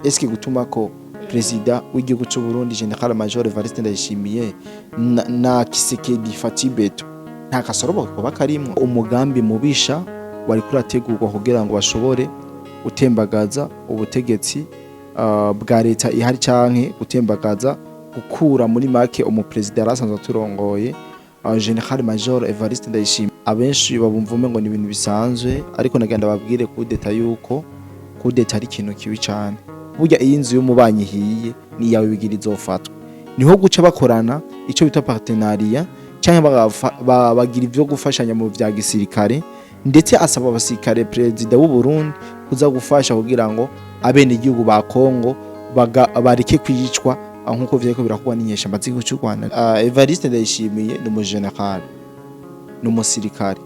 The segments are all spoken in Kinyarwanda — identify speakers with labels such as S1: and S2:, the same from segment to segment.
S1: eske gutuma ko Perezida w'igihugu cy'u Burundi General Major Evariste Ndayishimiye na Kisekedi Fatibeto nta kasorobo kuba karimwo umugambi mubisha wari kurategurwa kugira ngo bashobore gutembagaza ubutegetsi bwa leta ihari canke gutembagaza gukura muri make umuperezida arasanzwe turongoye General Major Evariste Ndayishimiye. Abenshi babumvume ngo ni ibintu bisanzwe, ariko nagenda babwire kudeta yuko kudeta ari ikintu kibi cyane. Burya iyi nzu y'umubanyi hiye ni yawe bigira izofatwa, niho guca bakorana ico bita partenariat cyangwa bagira ivyo gufashanya mu vya gisirikare, ndetse asaba abasirikare Perezida w'u Burundi kuza gufasha kugira ngo abene igihugu ba Kongo bareke kwicwa nkuko vyeko birakubwa n'inyesha z'igihugu cy'u Rwanda. Evariste Ndayishimiye ni umujenerali, ni umusirikare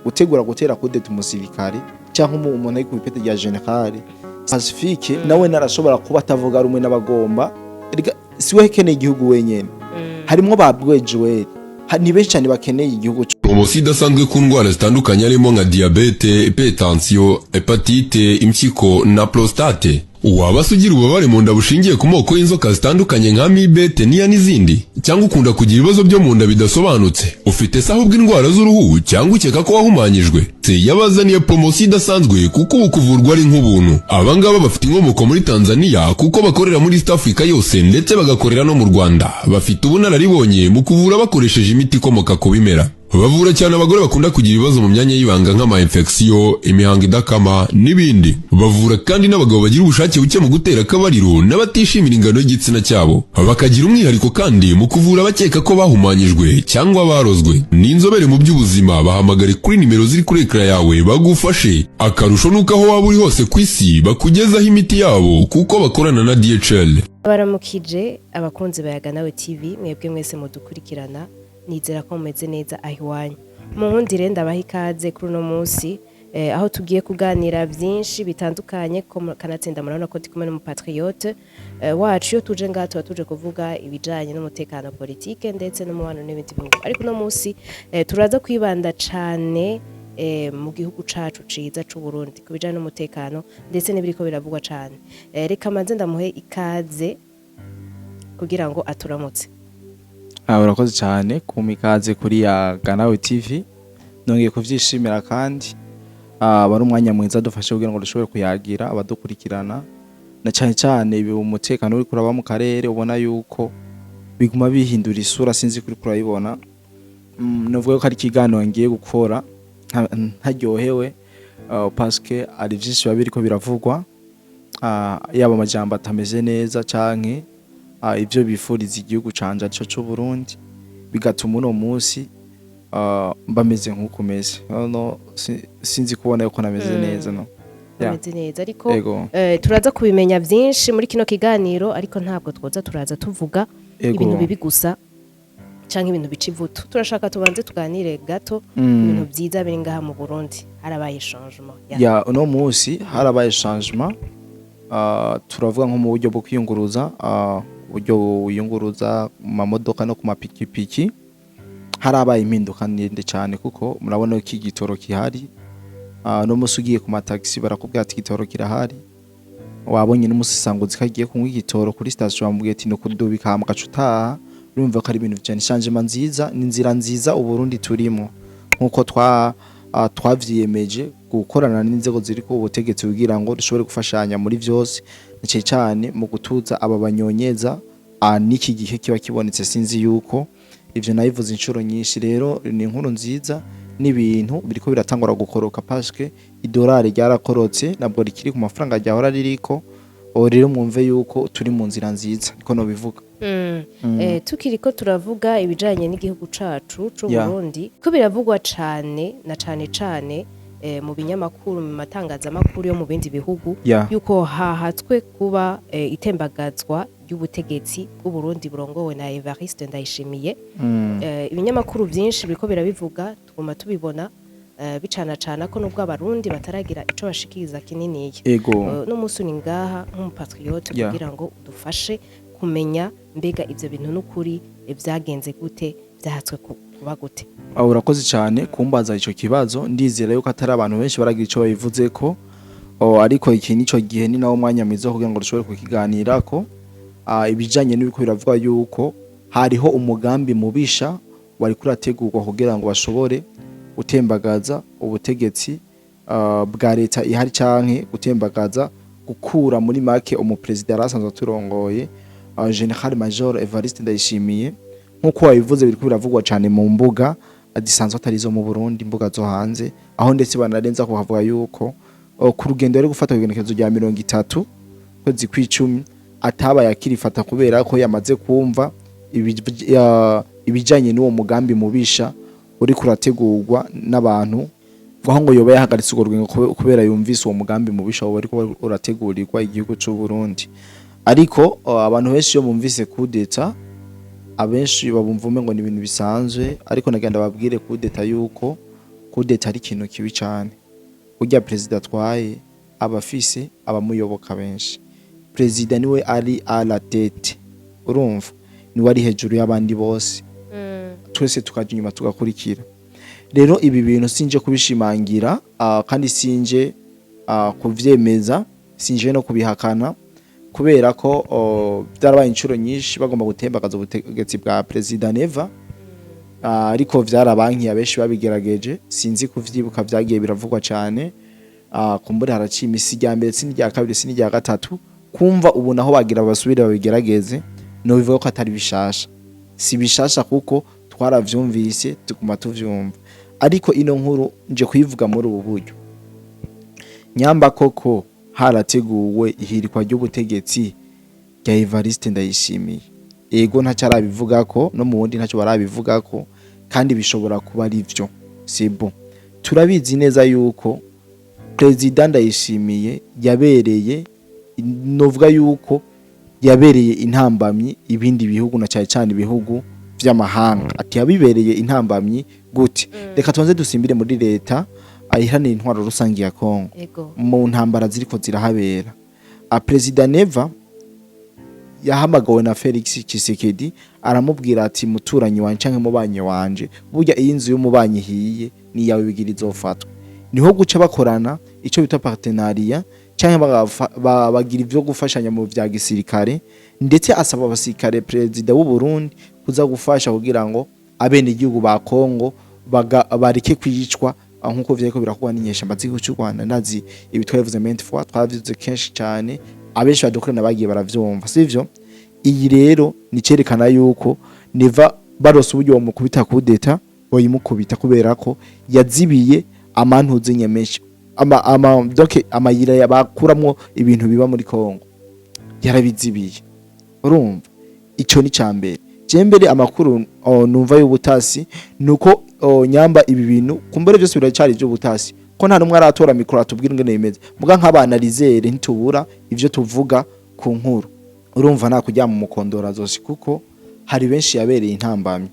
S1: utegura gutera kudeta umusirikare cyangwa umuntu ari ku ipete rya generali Pacifique nawe narashobora kuba atavuga rumwe n'abagomba siwe hekeneye igihugu wenyene, harimo babwejuwe ni benshi cyane bakeneye igihugu.
S2: Promosi idasanzwe ku ndwara zitandukanye harimo nka diabete, hypertension, hepatite, impyiko na prostate. Waba sugira ububabare mu nda bushingiye ku moko y'inzoka zitandukanye nka amibe, teniya n'izindi, cyangwa ukunda kugira ibibazo byo mu nda bidasobanutse, ufite se ahubwo indwara z'uruhu cyangwa ukeka ko wahumanyijwe, se yabazaniye promosi idasanzwe kuko ubu kuvurwa ari nk'ubuntu. Abangaba bafite inkomoko muri Tanzania kuko bakorera muri East Africa yose ndetse bagakorera no mu Rwanda. Bafite ubunararibonye mu kuvura bakoresheje imiti ikomoka ku bimera. Bavura cyane abagore bakunda kugira ibibazo mu myanya y'ibanga nk'ama infection, imihango idakama n'ibindi. Bavura kandi n'abagabo bagira ubushake buke mu gutera akabariro n'abatishimira ingano y'igitsina cyabo. Bakagira umwihariko kandi mu kuvura abakeka ko bahumanyijwe cyangwa barozwe. Ni inzobere mu by'ubuzima, bahamagare kuri nimero ziri kuri ekra yawe bagufashe. Akarusho nuko aho waba uri hose ku isi bakugezaho imiti yabo kuko bakorana na DHL.
S3: Baramukije abakunzi bayaga nawe TV, mwebwe mwese mudukurikirana, nizera ko mumeze neza ahiwanyu. Mu nkundire ndabaha ikaze kuri uno munsi aho tugiye kuganira byinshi bitandukanye, kanatsinda murabona ko ndi kumwe n'umupatriote wacu. Yo tuje ngaha tuba tuje kuvuga ibijanye n'umutekano politike ndetse n'umubano n'ibindi bihugu, ariko uno munsi turaza kwibanda cane mu gihugu cacu ciza c'u Burundi ku bijanye n'umutekano ndetse n'ibiriko biravugwa cane. Reka manze ndamuhe ikaze kugira ngo aturamutse.
S1: Urakoze cyane kumpa ikaze kuri Yaga nawe TV, nongeye kuvyishimira kandi bari umwanya mwiza dufashe kugira ngo dushobore kuyagira abadukurikirana, na cyane cyane umutekano uri kuraba mu karere ubona yuko biguma bihindura isura, sinzi kuri kurayibona. Novuga ko ari ikiganiro ngiye gukora ntaryohewe parce que ari byinshi biba biriko biravugwa, yaba amajambo atameze neza canke ibyo bifuriza igihugu canje cyo cy'u Burundi, bigatuma uno munsi bameze nk'uko meze. No sinzi kubona yuko nameze neza, no
S3: bameze neza, ariko turaza kubimenya byinshi muri kino kiganiro, ariko ntabwo twoza turaza tuvuga ibintu bibi gusa canke ibintu bica ivutu. Turashaka tubanze tuganire gato ibintu byiza biri ngaha mu Burundi. Harabaye changement
S1: ya uno munsi, harabaye changement. Turavuga nko mu buryo bwo kwiyunguruza, uburyo wiyunguruza mu mamodoka no ku mapikipiki harabaye impinduka ndende cyane, kuko murabona ko igitoro kihari. No musi ugiye ku mataxi barakubwira ati igitoro kirahari. Wabonye n'umusisanguzi kagiye kunywa igitoro kuri station bamubwiye ati no kudubika mu gacuta. Urumva ko ari ibintu cyane changement nziza, ni inzira nziza u Burundi turimo, nkuko twavyiyemeje gukorana n'inzego ziri ku butegetsi kugira ngo dushobore gufashanya muri vyose, cyane cyane mu gutuza aba banyonyeza n'iki gihe kiba kibonetse. Sinzi yuko ivyo nabivuze inshuro nyinshi. Rero ni inkuru nziza, n'ibintu biriko biratangura gukoroka parce que idolari ryarakorotse, nabwo rikiri ku mafaranga ryahora ririko. Rero mwumve yuko turi mu nzira nziza, niko no bivuga.
S3: Tukiriko turavuga ibijanye n'igihugu cacu c'u Burundi, ko biravugwa cane na cane mu binyamakuru, mu matangazamakuru yo mu bindi bihugu, yuko hahatswe kuba itembagazwa ry'ubutegetsi bw'u Burundi burongowe na Evariste Ndayishimiye. Ibinyamakuru byinshi biriko birabivuga, tuguma tubibona bicana ko nubwo abarundi bataragira ico bashikiriza kininiye. No musi ni ngaha nk'umupatriote kugira ngo udufashe kumenya mbega ivyo bintu n'ukuri byagenze gute, byahatswe kuba gute.
S1: Urakoze cyane kumbaza ico kibazo. Ndizera yuko atari abantu benshi baragira ico babivuze ko ariko iki nico gihe ni nawo mwanya mwiza kugira ngo dushobore kukiganirako ibijanye n'ibiko biravuga yuko hariho umugambi mubisha wari kurategurwa kugira ngo bashobore gutembagaza ubutegetsi bwa leta ihari canke gutembagaza gukura muri make umupresident arasanzwe turongoye General Major Evariste Ndayishimiye nkuko wabivuze biriko biravugwa cyane mu mbuga adisanzwe atari zo mu Burundi imbuga zo hanze aho ndetse banarenza ko havuga yuko ku rugendo yari gufata igenekerezo rya 30 kwezi kw'icumi ataba yakirifata kubera ko yamaze kumva ibijanye n'uwo mugambi mubisha uri kurategurwa n'abantu aho ngo yoba yahagaritse urwo rugendo kubera yumvise uwo mugambi mubisha wari urategurirwa igihugu cy'u Burundi. Ariko abantu benshi yo bumvise kudeta abenshi babumvume ngo ni ibintu bisanzwe ariko nagenda babwire kudeta yuko kudeta ari ikintu kibi cyane. Urya president atwaye abafise abamuyoboka benshi. President niwe ari à la tête. Urumva niwe ari hejuru y'abandi bose. Twese tukaje inyuma tugakurikira. Rero ibi bintu sinje kubishimangira kandi sinje kuvyemeza, sinje no kubihakana kubera ko byarabaye inshuro nyinshi bagomba gutembagaza ubutegetsi bwa President Neva ariko vyarabanki abenshi babigerageje sinzi kuvyibuka vyagiye biravugwa cyane kumbura haraciye imisi rya mbere sinirya kabiri sinirya gatatu kumva ubu naho bagira basubire babigerageze no bivuga ko atari bishasha si bishasha kuko twaravyumvise tuguma tuvyumva ariko ino nkuru nje kuyivuga muri ubu buryo nyamba koko harateguwe ihirikwa ry'ubutegetsi bya Evariste Ndayishimiye ego ntacarabivuga ko no mu wundi ntacyo barabivuga ko kandi bishobora kuba ari byo sibo turabizi neza yuko President Ndayishimiye yabereye novuga yuko yabereye intambamyi ibindi bihugu na cyane ibihugu vy'amahanga ati yabibereye intambamyi gute reka tubanze dusimbire muri leta ayihanira intwaro rusangi ya Kongo mu ntambara ziriko zirahabera President Neva yahamagawe na Felix Tshisekedi aramubwira ati muturanyi wanje canke mubanye wanje burya iyi nzu y'umubanyi hiye ni yawe bigira izofatwa niho guca bakorana ico bita partenariat canke bagira ivyo gufashanya mu vya gisirikare ndetse asaba abasirikare President w'u Burundi kuza gufasha kugira ngo abene igihugu ba Kongo bareke kwicwa nkuko vyeko birakuba n'inyesha z'igihugu cy'u Rwanda nazi ibitwavuze ment fois twavuze kenshi cyane abenshi badukorana bagiye baravyumva sivyo iyi rero ni cerekana yuko Neva barose uburyo wo mukubita kudeta boyimukubita kubera ko yazibiye amantuze nyemeshi doke amayira yabakuramwo ibintu biba muri Kongo yarabizibiye urumva ico ni cambere jembere amakuru numva y'ubutasi nuko nyamba ibi bintu kumbere byose biracari byo butasi ko nta numwe aratora mikro atubwira ngene yimeze muga nk'abanalizere ntitubura ivyo tuvuga ku nkuru urumva nta kujya mu mukondora zose kuko hari benshi yabereye intambamye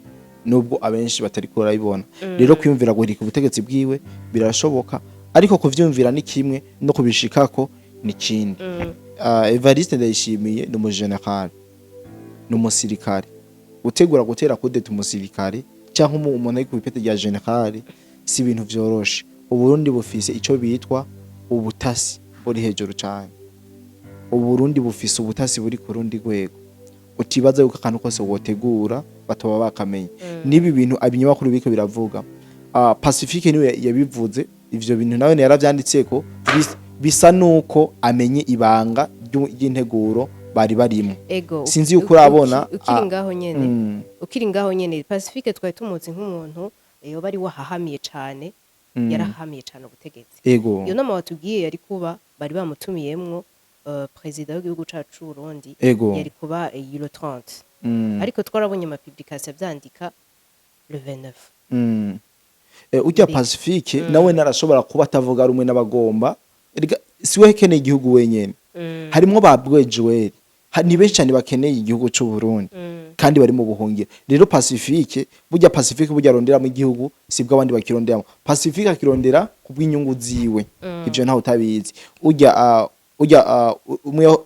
S1: nubwo abenshi batari ko barayibona rero kwiyumvira guhirika ubutegetsi bwiwe birashoboka ariko kuvyumvira ni kimwe no kubishikako ni kindi Evariste Ndayishimiye ni umugeneral ni umusirikare utegura gutera kudeta umusirikare cyangwa umuntu ari ku ipete rya general si ibintu vyoroshe Uburundi bufise ico bitwa ubutasi buri hejuru cyane Uburundi bufise ubutasi buri ku rundi rwego utibaza yuko akantu kose wotegura batoba bakamenye nibi bintu abinyamakuru biko biravuga Pacifique niwe yabivuze ivyo bintu nawe yaravyanditse ko bisa nuko amenye ibanga ry'integuro bari barimo sinzi yuko urabona
S3: ukiri ngaho nyene Pacifique twari tumuzi nk'umuntu iyo bari wahahamiye cyane yarahamiye cyane ubutegetsi iyo nama watubwiye yari kuba bari bamutumiyemwo president w'igihugu cacu Burundi yari kuba le 30 ariko twarabonye ama publication vyandika le 29
S1: ujya Pacifique nawe narashobora kuba atavuga rumwe n'abagomba siwe keneye igihugu wenyene harimo babwejuwe ni benshi cyane bakeneye igihugu cy'u Burundi kandi bari mu buhungiro rero Pacifique burya rondera mu gihugu sibwo abandi bakironderamo Pacifique akirondera kubw'inyungu ziwe ivyo ntaho utabizi ujya umwe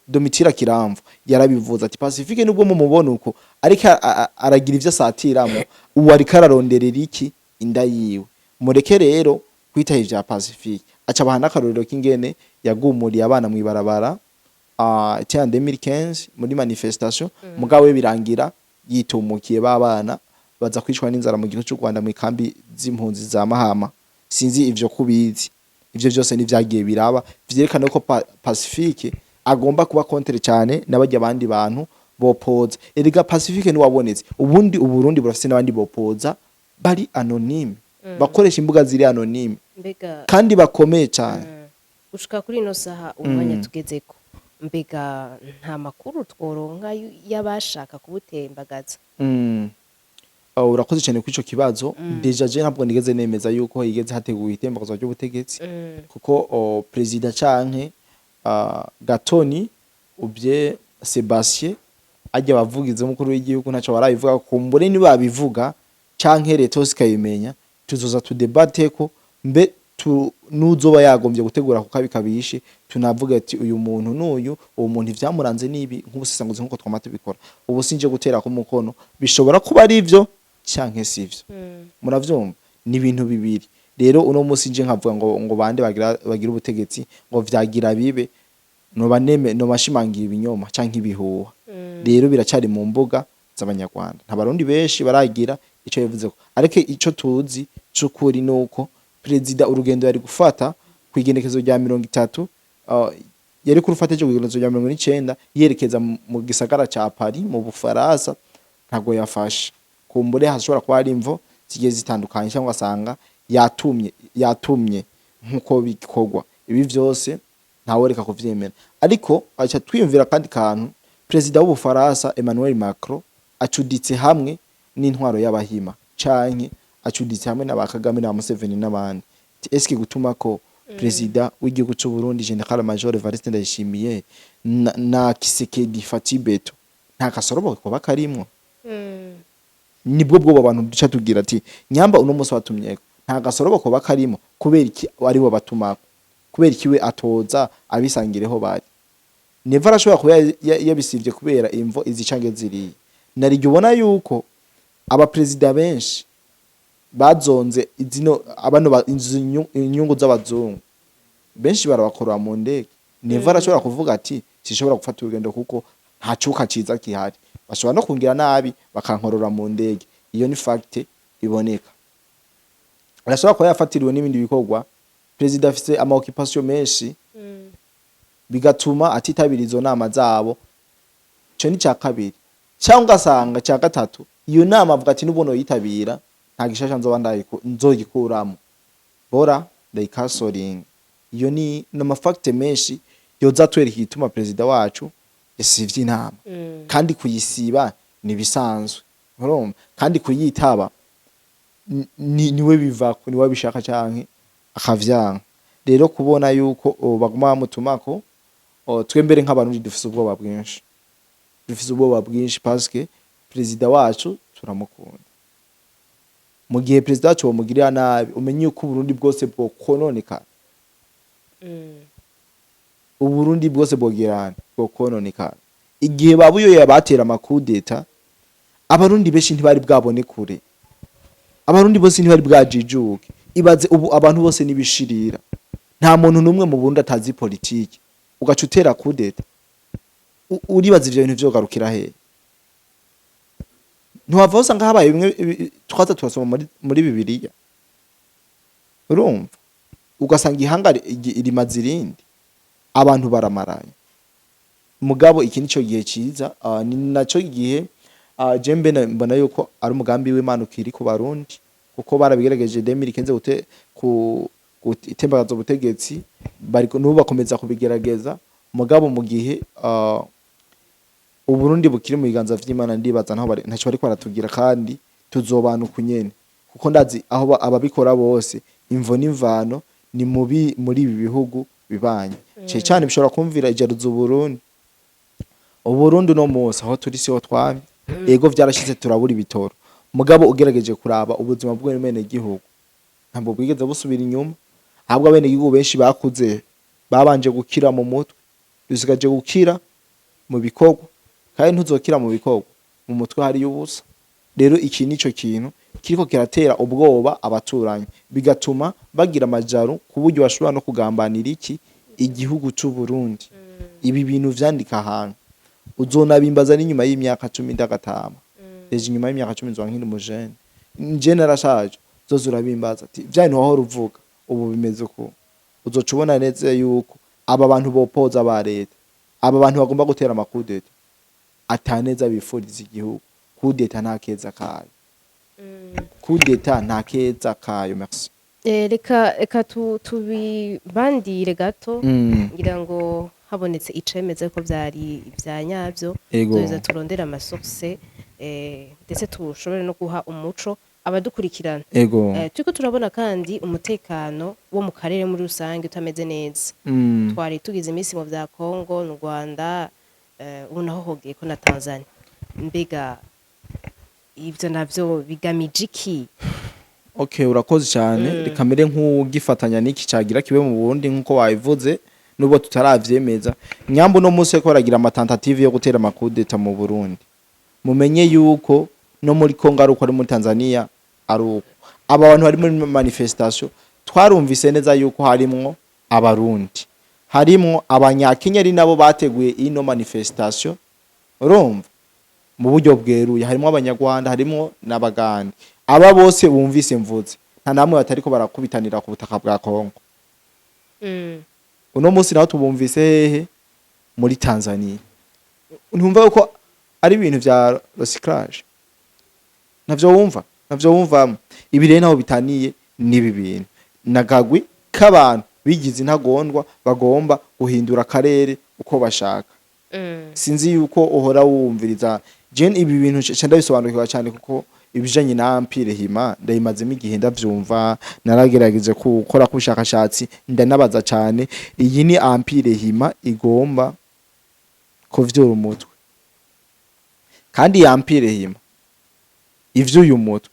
S1: Domitira Kiramvu yarabivuza ati Pacifique nubwo mu mubona uko ariko aragira ivyo asatiramo uwo ariko araronderera iki inda yiwe mureke rero kwitaho ivya Pacifique aca bahana akarorero k'ingene yagumuriye abana mu ibarabara en 2015 muri manifestation mugabo we birangira yitumukiye babana baza kwicwa n'inzara mu gihugu cy'u Rwanda mu kambi z'impunzi za Mahama. Sinzi ivyo kubizi, ivyo byose nivyagiye biraba vyerekana ko Pacifique agomba kuba kontre cyane n'abajya abandi bantu bopoza. Erega Pacifique ni wabonetse ubundi Uburundi burafise n'abandi bopoza bari anonyme bakoresha imbuga ziri anonyme kandi bakomeye cyane.
S3: Ushika kuri ino saha umwanya tugezeko, mbega nta makuru tworonka y'abashaka kubutembagaza?
S1: Urakoze cyane kuri ico kibazo. Deja je ntabwo nigeze nemeza yuko yigeze hateguye itembagazo ry'ubutegetsi kuko president canke Gatoni ubye Sebastien ajya bavugize mukuru w'igihugu ntaco barabivuga kumbure ni babivuga canke leta sikayimenya tuzoza tudebate ko mbe nuzoba yagombye gutegura ku kabikabishe tunavuga ati uyu muntu n'uyu uwo muntu ivyamuranze nibi nk'ubusesanguzi nkuko twamate bikora ubu sinje gutera ku mukono bishobora kuba ari ivyo canke sivyo. Muravyumva ni ibintu bibiri. Rero uno musi nje nkavuga ngo bande bagira ubutegetsi ngo vyagira bibe no bashimangira ibinyoma canke ibihuha. Rero biracari mu mbuga z'abanyarwanda nta barundi benshi baragira ico yavuze ko ariko ico tuzi c'ukuri nuko president urugendo yari gufata kwigenekezo rya 30 yari kurufata cyo kwigenekezo rya 19 yerekeza mu gisagara ca Paris mu Bufaransa ntago yafashe. Kumbure hashobora kuba ari imvo zigiye zitandukanye cyangwa asanga yatumye nkuko bikorwa. Ibi vyose ntaworeka kuvyemera ariko acha twiyumvira kandi kantu president w'Ubufaransa Emmanuel Macron acuditse hamwe n'intwaro y'abahima canke acuditse hamwe n'abakagame na Museveni n'abandi. Eske gutuma ko president w'igihugu cy'u Burundi General Major Evariste Ndayishimiye na Kisekedi Fatibeto nta kasorobo ko bakarimwo? Nibwo bwo abantu duca tugira ati nyamba uno musi watumyeko nta gasorobo ko bakarimo kubera iki ari bo batumako, kubera iki we atoza abisangireho bari. Neva arashobora kuba yabisivye kubera imvo izicange ziri nari ubona yuko aba president benshi bazonze izino abantu inyungu z'abazungu benshi barabakora mu ndege. Neva arashobora kuvuga ati sishobora gufata urugendo kuko nta cuka ciza kihari, bashobora no kungira nabi bakankorora mu ndege. Iyo ni fact iboneka. Arashobora kuba yafatiriwe n'ibindi bikorwa president afise ama occupation menshi bigatuma atitabira izo nama zabo. Cyo ni cya kabiri cyangwa asanga cya gatatu iyo nama avuga ati nubono yitabira nta gishasha nzogikuramo bora ndayikasoringa. Iyo ni n'amafacte menshi yoza twereka ituma president wacu yasivye inama kandi kuyisiba ni bisanzwe urumva kandi kuyitaba niwe bivako niwe bishaka canke akavyanga. Rero kubona yuko baguma bamutumako twembere nk'abantu dufise ubwoba bwinshi parce que president wacu turamukunda. Mu gihe president wacu bamugirira nabi umenye uko Burundi bwose bwo kononeka. Uburundi bwose bwogirana bwo kononeka. Igihe babuyo yabatera amakudeta abarundi benshi ntibari bwabone kure, abarundi bose ntibari bwajijuke. Ibaze ubu abantu bose nibishirira, nta muntu numwe mu Burundi atazi politiki ugacutera kudeta. Uribaza ivyo bintu vyogarukira he? Ntiwava usanga habaye bimwe twaza turasoma muri Bibiliya urumva ugasanga ihanga irimaze irindi abantu baramaranye. Mugabo iki nico gihe ciza ni naco gihe jembe mbona yuko ari umugambi w'Imana ukiri ku Barundi kuko barabigerageje 2015 itembagaza ubutegetsi bariko nubu bakomeza kubigerageza. Mugabo mu gihe Uburundi bukiri mu biganza vy'Imana ndibaza ntaco bari kwaratugira kandi tuzobana ukunyene kuko ndazi aho ababikora bose imvo n'imvano ni muri ibi bihugu bibanye cyane bishobora kumvira ijaruzo Uburundi no mose aho turi siho twamye ego vyarashize turabura ibitoro. Mugabo ugerageje kuraba ubuzima bw'umene gihugu ntabwo bwigeze busubira inyuma, ahubwo abene gihugu benshi bakuze babanje gukira mu mutwe dusigaje gukira mu bikorwa kandi ntuzokira mu bikorwa mu mutwe hari y'ubusa. Rero iki nico kintu kiriko kiratera ubwoba abaturanyi bigatuma bagira amajaru ku buryo bashobora no kugambanira iki igihugu cy'u Burundi. Ibi bintu vyandika ahantu uzonabimbaza n'inyuma y'imyaka 10 ndagatama eje inyuma y'imyaka 10 nzwa nkiri umujene nje narashaje zozo urabimbaza ati vyane waho ruvuga ubu bimeze uko uzoca ubona neza yuko aba bantu bopoza ba leta aba bantu bagomba gutera amakudeta ataneza bifuriza igihugu kudeta nta keza kayo kudeta nta keza kayo. Merci.
S3: Reka tubibandire gato ngira ngo habonetse icemeze ko byari ibya nyabyo tuza turondera amasource ndetse tushobore no guha umuco abadukurikirana. Turiko turabona kandi umutekano wo mu karere muri rusange utameze neza. Twari tugize iminsi mu vya Kongo n'u Rwanda ubu naho hogeye ko na Tanzania. Mbega ivyo navyo bigamije iki?
S1: Okay, urakoze cyane rikamere nk'ugifatanya n'iki cagira kibe mu Burundi nkuko wayivuze nubo tutaravyemeza. Nyambo no munsi ko baragira amatentative yo gutera amakudeta mu Burundi. Mumenye yuko no muri Kongo ari uko ari muri Tanzania ari uko aba bantu bari muri manifestation twarumvise neza yuko harimwo abarundi harimwo abanyakenya ari nabo bateguye ino manifestation urumva mu buryo bweruye harimwo abanyarwanda harimwo n'abagande aba bose bumvise mvuze nta namwe batariko barakubitanira ku butaka bwa Kongo. Uno munsi naho tubumvise hehe muri Tanzania. Ntumva yuko ari ibintu vya recyclage navyo wumva ibi rero naho bitaniye nibi bintu nagagwi k'abantu bigize intagondwa bagomba guhindura akarere uko bashaka. Sinzi yuko uhora wumviriza Jane ibi bintu cyenda bisobanukirwa cyane kuko ibijanye na Empire Hima ndayimazemo igihe ndavyumva naragerageje gukora kubushakashatsi ndanabaza cyane iyi ni Empire Hima igomba kuvyura umutwe kandi ya Empire Hima ivyo uyu mutwe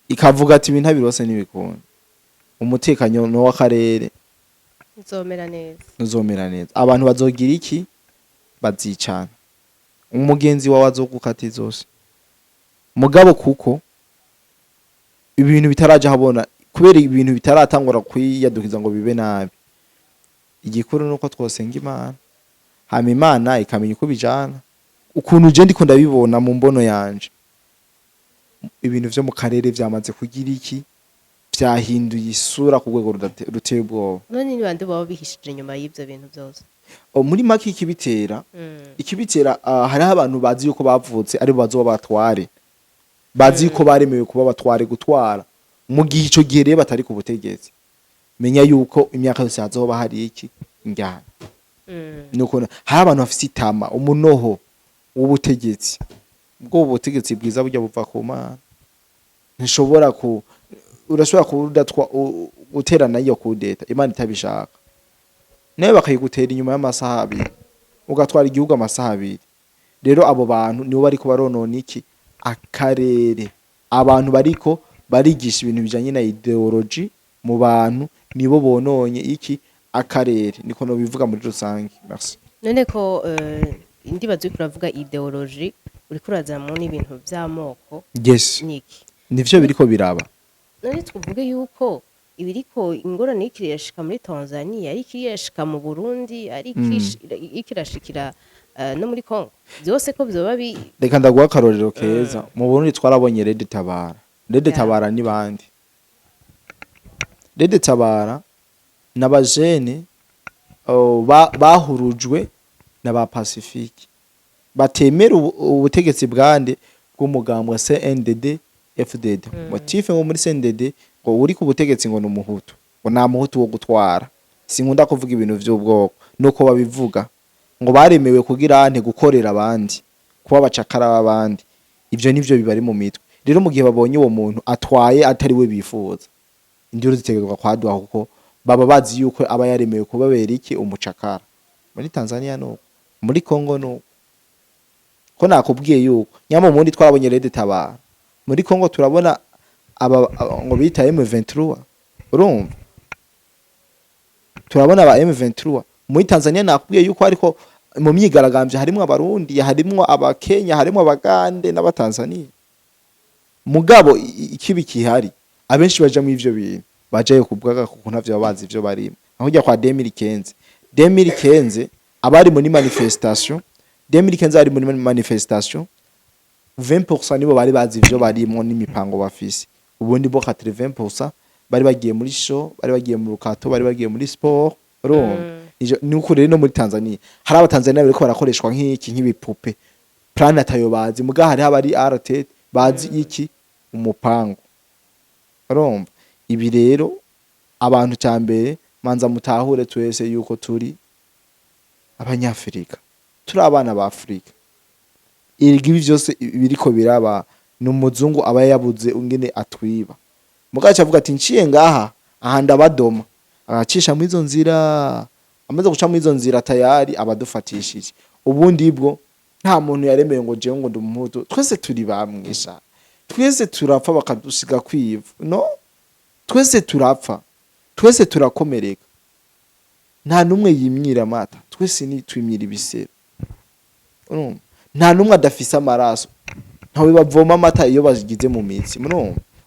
S1: ikavuga ati ibintu birose nibikunda umutekano no w'akarere nzomera neza abantu bazogira iki bazicana umugenzi wawe azogukata zose mugabo kuko ibintu bitaraje habona kubera ibintu bitaratangura kwiyadukiza ngo bibe nabi. Igikuru nuko twosenga Imana hama Imana ikamenya uko bijana ukuntu je ndiko ndabibona mu mbono yanje ibintu vyo mu karere vyamaze kugira iki vyahinduye isura ku rwego ruteye ubwoba.
S3: None ni bande baba bihishije nyuma y'ivyo bintu byose
S1: muri maki ikibitera hariho abantu bazi yuko bavutse ari bazoba batware bazi ko baremewe kuba batware gutwara mu gihe ico gihe rero batari ku butegetsi menya yuko imyaka yose hazoba hari iki njyana nuko hari abantu bafite itama umunoho w'ubutegetsi bwo ubutegetsi bwiza burya buva ku Mana ntishobora urashobora kudatwa guterana iyo kudeta Imana itabishaka nawe bakayigutera inyuma y'amasaha abiri ugatwara igihugu amasaha abiri. Rero abo bantu nibo bariko baronona iki akarere abantu bariko barigisha ibintu bijanye na ideology mu bantu nibo bononye iki akarere niko no bivuga muri rusange. Merci.
S3: None ko indibazo kuravuga ideology uri kurazamo n'ibintu by'amoko
S1: niki nivyo biriko biraba.
S3: None tvuge yuko ibiriko ingorane ikirashika muri Tanzania ari kirashika mu Burundi ari ikirashikira no muri Kongo byose ko byoba
S1: reka ndaguha akarorero keza mu Burundi twarabonye Red Tabara ni bandi Red Tabara n'abajene bahurujwe n'aba Pacifique batemera ubutegetsi bwande bw'umugambwe wa CNDD FDD motife ngo muri CNDD ngo uri ku butegetsi ngo n'umuhutu ngo nta muhutu wo gutwara sinkunda kuvuga ibintu by'ubwoko nuko babivuga ngo baremewe kugira ante gukorera abandi kuba bacakara abandi ivyo nivyo bibari mu mitwe. Rero mu gihe babonye uwo muntu atwaye atari we bifuza indiro zitegerezwa kwaduha kuko baba bazi yuko aba yaremewe kubabera iki umucakara. Muri Tanzania no muri Kongo no ko nakubwiye yuko nyamo mundi twarabonye Red Tabara muri Kongo turabona aba ngo bita M23 urumva turabona aba M23 muri Tanzania nakubwiye yuko ariko mu myigaragambye harimo abarundi harimo abakenya harimo abagande n'abatanzania mugabo ikibi kihari abenshi baja mu ivyo bintu bajayo kubwaga kuko ntavyo babazi ivyo barimo aho ujya kwa 2015 abari muri manifestation 2015 ari muri manifestation 20% nibo bari bazi ivyo barimo n'imipango bafise ubundi bo 80% bari bagiye muri show bari bagiye mu rukato bari bagiye muri sport ni uko rero no muri Tanzania hari abatanzania bariko barakoreshwa nk'ibipupe plan atayo bazi muga hari abari arte bazi iki umupango urumva ibi rero abantu cyambere manza mutahure twese yuko turi abanyafrika turi abana ba Afrika ibi byose biriko biraba n'umuzungu aba yabuze ungene atwiba mugaca avuga ati nciye ngaha ahanda badoma agacisha mu izo nzira amaze guca mu izo nzira tayari abadufatishije ubundi bwo nta muntu yaremeye ngo jewe ngo ndumuhutu twese turi bamwisha twese turapfa bakadusiga kwiva no twese turapfa twese turakomereka nta numwe yimyira mata twese ni twimyira ibisero nta numwe adafise amaraso ntawe bavoma amata iyo bagize mu mitsi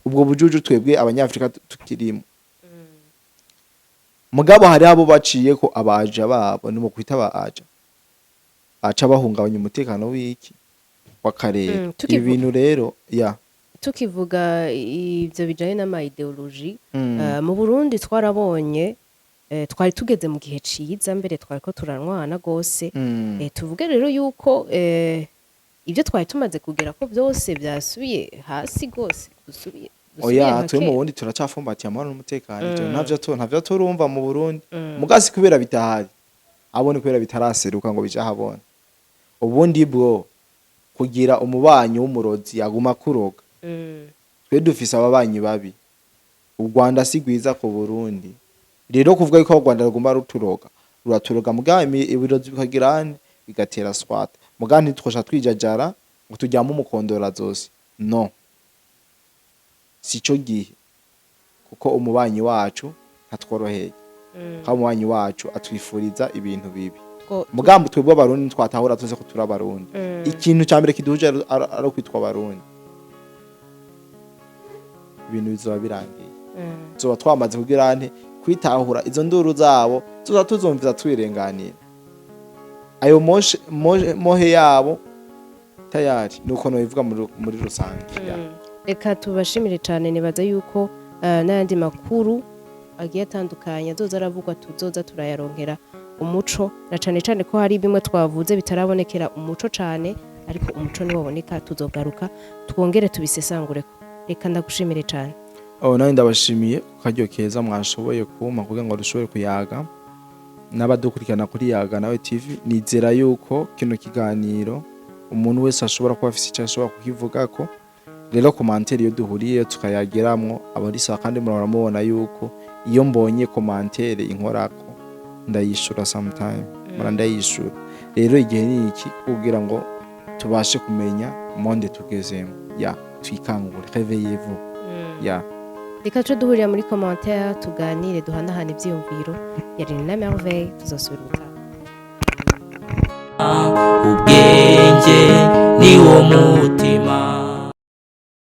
S1: ubwo bujuju twebwe abanyafrika tukirimo mugabo hari abo baciye ko abaja babo nimo kwita abaja aca bahungabanya umutekano w'iki wakarere ibintu rero
S3: tukivuga ivyo bijanye n'ama ideology mu Burundi twarabonye twari tugeze mu gihe ciza mbere twari ko turanwana gose tuvuge rero yuko ivyo twari tumaze kugera ko byose byasubiye hasi gose dusubiye
S1: twe mu Burundi turacafumbatiye amahoro n'umutekano ntavyo turumva mu Burundi mugasi kubera bitahari abone kubera bitaraseruka ngo bija habona ubundi bwo kugira umubanyi w'umurozi yaguma kuroga twe dufise ababanyi babi u Rwanda sigwiza ku Burundi rero kuvuga yuko u Rwanda rugomba ruturoga ruraturoga mugami ibirozi bikagirane bigatera swata mugandi twosha twijajara ngo tujyamo umukondora zose no sico gihe kuko umubanyi wacu atworoheye kandi umubanyi wacu atwifuriza ibintu bibi mugambo twebwe abarundi twatahura tuze ko turi abarundi ikintu cyambere kiduhuje ari kwitwa abarundi ibintu bizoba birangiye zoba twamaze kugira nte kwitahura izo nduru zabo tuza tuzumviza twirenganira ayo mohe yabo tayari nuko no bivuga muri rusange
S3: reka tubashimire cyane nibaza yuko n'ayandi makuru agiye atandukanye azoza aravugwa tuzoza turayaronkera umuco na cane cane ko hari bimwe twavuze bitarabonekera umuco cane ariko umuco ni waboneka tuzogaruka twongere tubisesangure reka ndagushimire cyane
S1: nawe ndabashimiye karyo keza mwashoboye kuma kugira ngo dushobore kuyaga n'abadukurikirana kuri Yaga Nawe TV nizera yuko kino kiganiro umuntu wese ashobora kuba afite icyo ashobora kukivuga ko rero commentaire iyo duhuriye tukayageramwo abarisa kandi muramubona yuko iyo mbonye commentaire inkorako ndayishura sometime ndayishura rero igihe ni iki kugira ngo tubashe kumenya monde tugezemo twikangure réveillez-vous
S3: reka tuje duhurira muri commentaire tuganire duhanahana ivyiyumviro yari na Merveille tuzosubira ubwenge ni wo